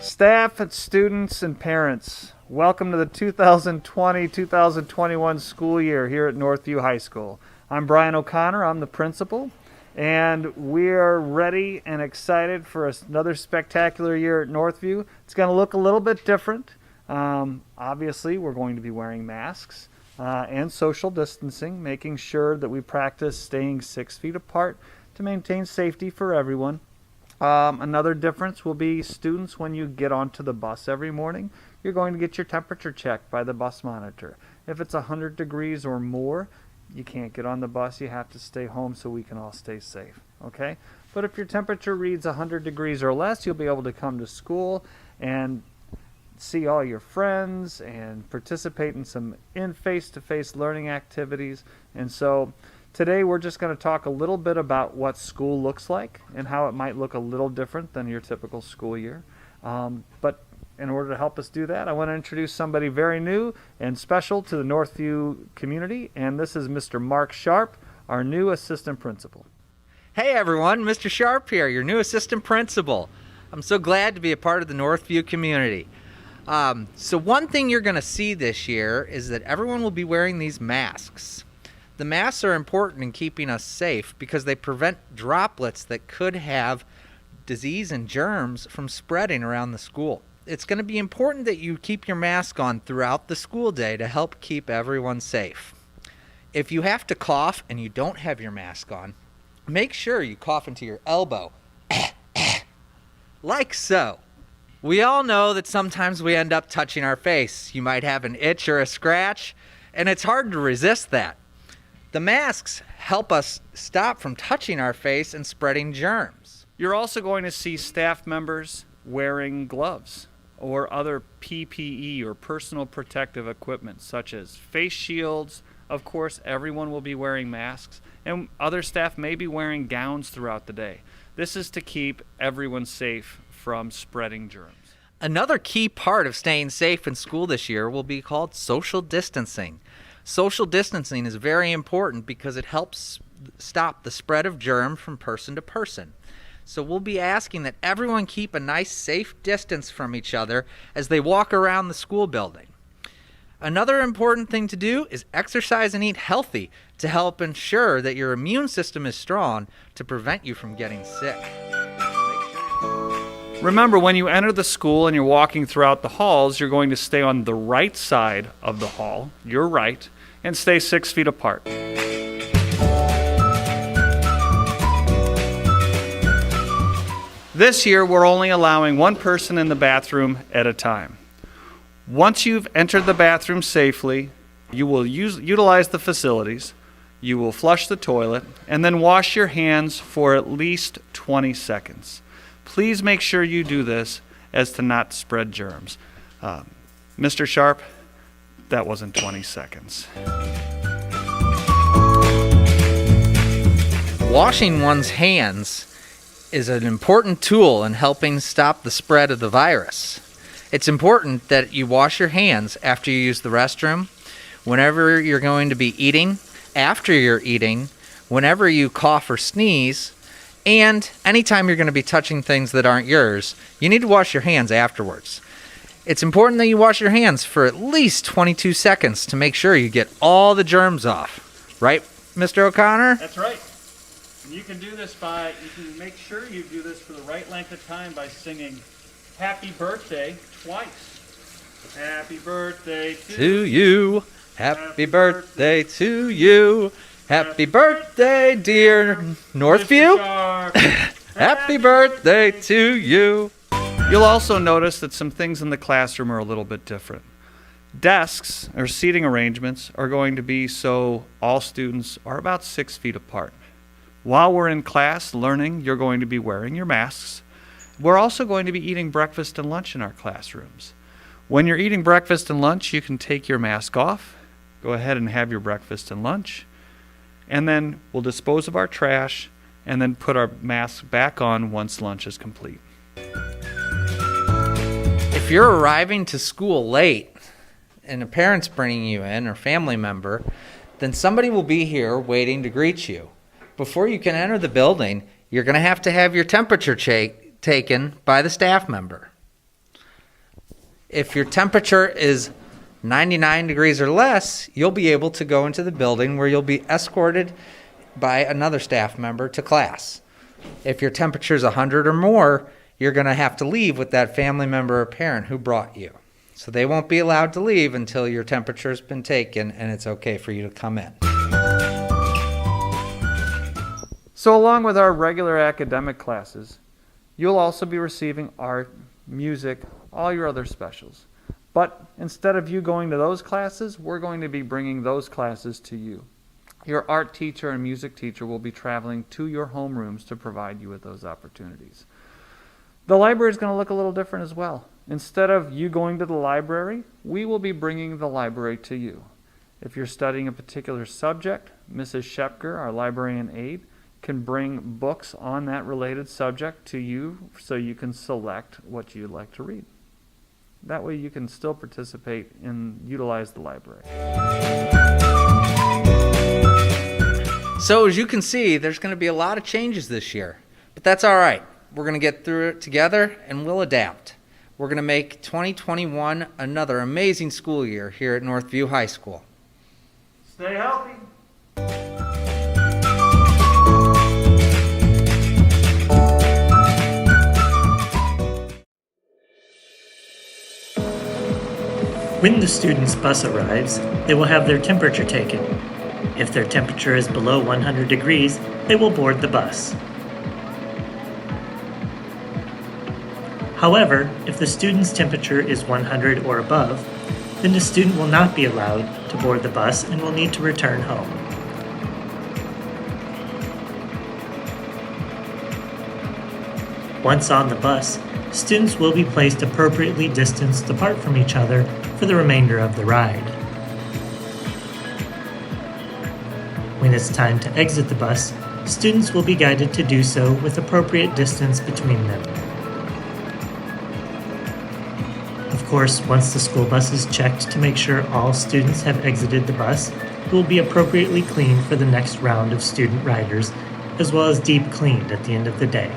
Staff, students, and parents, welcome to the 2020-2021 school year here at Northview High School. I'm Brian O'Connor, I'm the principal, and we are ready and excited for another spectacular year at Northview. It's going to look a little bit different. Obviously, we're going to be wearing masks and social distancing, making sure that we practice staying 6 feet apart to maintain safety for everyone. Another difference will be students, when you get onto the bus every morning, you're going to get your temperature checked by the bus monitor. If it's 100 degrees or more, you can't get on the bus. You have to stay home so we can all stay safe, okay? But if your temperature reads 100 degrees or less, you'll be able to come to school and see all your friends and participate in some face-to-face learning activities. And so today we're just going to talk a little bit about what school looks like and how it might look a little different than your typical school year. But in order to help us do that, I want to introduce somebody very new and special to the Northview community, and this is Mr. Mark Sharp, our new assistant principal. Hey everyone, Mr. Sharp here, your new assistant principal. I'm so glad to be a part of the Northview community. So one thing you're going to see this year is that everyone will be wearing these masks. The masks are important in keeping us safe because they prevent droplets that could have disease and germs from spreading around the school. It's going to be important that you keep your mask on throughout the school day to help keep everyone safe. If you have to cough and you don't have your mask on, make sure you cough into your elbow, like so. We all know that sometimes we end up touching our face. You might have an itch or a scratch, and it's hard to resist that. The masks help us stop from touching our face and spreading germs. You're also going to see staff members wearing gloves or other PPE or personal protective equipment such as face shields. Of course, everyone will be wearing masks, and other staff may be wearing gowns throughout the day. This is to keep everyone safe from spreading germs. Another key part of staying safe in school this year will be called social distancing. Social distancing is very important because it helps stop the spread of germ from person to person. So we'll be asking that everyone keep a nice safe distance from each other as they walk around the school building. Another important thing to do is exercise and eat healthy to help ensure that your immune system is strong to prevent you from getting sick. Remember, when you enter the school and you're walking throughout the halls, you're going to stay on the right side of the hall, your right, and stay 6 feet apart. This year, we're only allowing one person in the bathroom at a time. Once you've entered the bathroom safely, you will utilize the facilities, you will flush the toilet, and then wash your hands for at least 20 seconds. Please make sure you do this as to not spread germs. Mr. Sharp, that wasn't 20 seconds. Washing one's hands is an important tool in helping stop the spread of the virus. It's important that you wash your hands after you use the restroom, whenever you're going to be eating, after you're eating, whenever you cough or sneeze, and anytime you're going to be touching things that aren't yours. You need to wash your hands afterwards. It's important that you wash your hands for at least 22 seconds to make sure you get all the germs off. Right, Mr. O'Connor? That's right. And you can do this you can make sure you do this for the right length of time by singing Happy Birthday twice. Happy birthday to you. Happy birthday to you. Happy birthday, dear Northview. Happy birthday to you. You'll also notice that some things in the classroom are a little bit different. Desks or seating arrangements are going to be so all students are about 6 feet apart. While we're in class learning, you're going to be wearing your masks. We're also going to be eating breakfast and lunch in our classrooms. When you're eating breakfast and lunch, you can take your mask off, go ahead and have your breakfast and lunch, and then we'll dispose of our trash and then put our masks back on once lunch is complete. If you're arriving to school late and a parent's bringing you in or family member, then somebody will be here waiting to greet you. before you can enter the building, you're going to have your temperature taken by the staff member. If your temperature is 99 degrees or less, you'll be able to go into the building where you'll be escorted by another staff member to class. If your temperature is 100 or more, you're going to have to leave with that family member or parent who brought you. So they won't be allowed to leave until your temperature has been taken and it's okay for you to come in. So along with our regular academic classes, you'll also be receiving art, music, all your other specials. But instead of you going to those classes, we're going to be bringing those classes to you. Your art teacher and music teacher will be traveling to your homerooms to provide you with those opportunities. The library is going to look a little different as well. Instead of you going to the library, we will be bringing the library to you. If you're studying a particular subject, Mrs. Shepker, our librarian aide, can bring books on that related subject to you so you can select what you'd like to read. That way you can still participate and utilize the library. So as you can see, there's going to be a lot of changes this year, but that's all right. We're going to get through it together and we'll adapt. We're going to make 2021 another amazing school year here at Northview High School. Stay healthy. When the student's bus arrives, they will have their temperature taken. If their temperature is below 100 degrees, they will board the bus. However, if the student's temperature is 100 or above, then the student will not be allowed to board the bus and will need to return home. Once on the bus, students will be placed appropriately distanced apart from each other for the remainder of the ride. When it's time to exit the bus, students will be guided to do so with appropriate distance between them. Of course, once the school bus is checked to make sure all students have exited the bus, it will be appropriately cleaned for the next round of student riders, as well as deep cleaned at the end of the day.